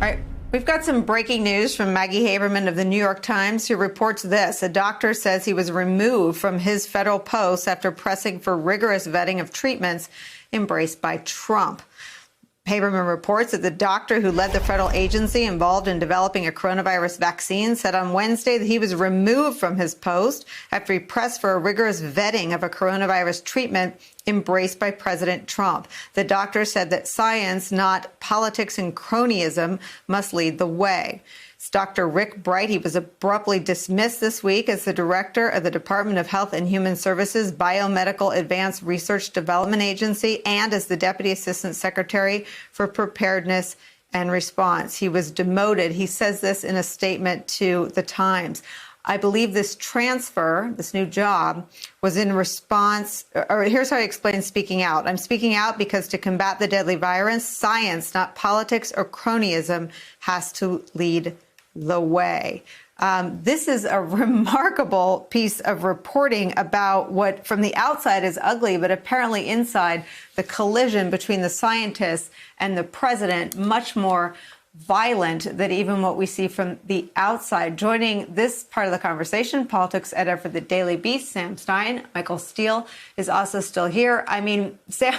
All right, we've got some breaking news from Maggie Haberman of the New York Times, who reports this. A doctor says he was removed from his federal post after pressing for rigorous vetting of treatments embraced by Trump. Haberman reports that the doctor who led the federal agency involved in developing a coronavirus vaccine said on Wednesday that he was removed from his post after he pressed for a rigorous vetting of a coronavirus treatment embraced by President Trump. The doctor said that science, not politics and cronyism, must lead the way. It's Dr. Rick Bright. He was abruptly dismissed this week as the director of the Department of Health and Human Services Biomedical Advanced Research Development Agency and as the Deputy Assistant Secretary for Preparedness and Response. He was demoted. He says this in a statement to The Times. I believe this transfer, this new job, was in response, or here's how I explain speaking out. I'm speaking out because to combat the deadly virus, science, not politics or cronyism, has to lead the way. This is a remarkable piece of reporting about what from the outside is ugly, but apparently inside the collision between the scientists and the president, much more violent than even what we see from the outside. Joining this part of the conversation, politics editor for the Daily Beast, Sam Stein. Michael Steele is also still here. I mean, Sam,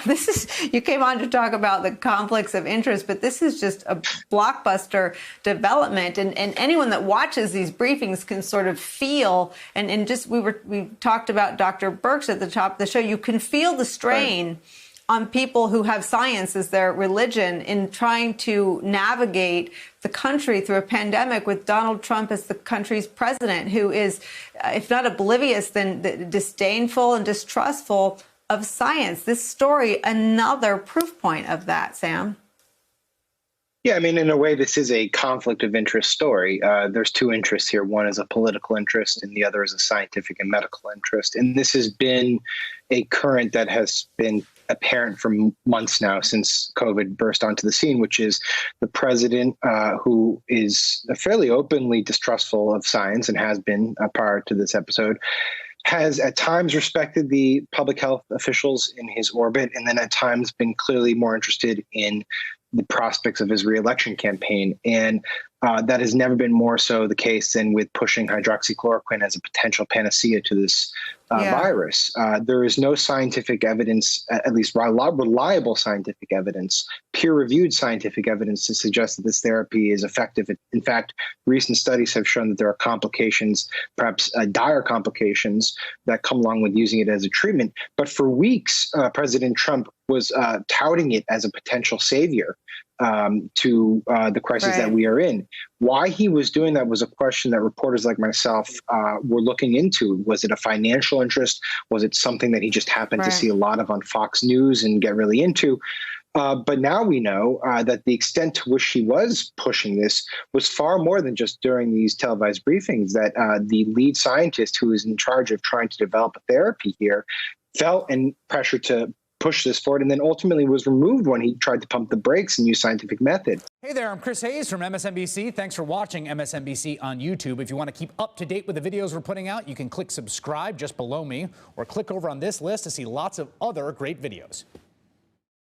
you came on to talk about the conflicts of interest, but this is just a blockbuster development. And anyone that watches these briefings can sort of feel, and just we talked about Dr. Birx at the top of the show, you can feel the strain. Right. On people who have science as their religion in trying to navigate the country through a pandemic with Donald Trump as the country's president, who is, if not oblivious, then disdainful and distrustful of science. This story, another proof point of that, Sam. Yeah, I mean, in a way, this is a conflict of interest story. There's two interests here. One is a political interest and the other is a scientific and medical interest. And this has been a current that has been apparent for months now since COVID burst onto the scene, which is the president, who is fairly openly distrustful of science and has been prior to this episode, has at times respected the public health officials in his orbit, and then at times been clearly more interested in the prospects of his reelection campaign. And that has never been more so the case than with pushing hydroxychloroquine as a potential panacea to this virus. There is no scientific evidence, at least reliable scientific evidence, peer-reviewed scientific evidence to suggest that this therapy is effective. In fact, recent studies have shown that there are complications, perhaps dire complications, that come along with using it as a treatment. But for weeks, President Trump was touting it as a potential savior to the crisis that we are in. Why he was doing that was a question that reporters like myself were looking into. Was it a financial interest? Was it something that he just happened to see a lot of on Fox News and get really into? But now we know that the extent to which he was pushing this was far more than just during these televised briefings, that the lead scientist who is in charge of trying to develop a therapy here felt and pressure to push this forward, and then ultimately was removed when he tried to pump the brakes and use scientific method. Hey there, I'm Chris Hayes from MSNBC. Thanks for watching MSNBC on YouTube. If you want to keep up to date with the videos we're putting out, you can click subscribe just below me, or click over on this list to see lots of other great videos.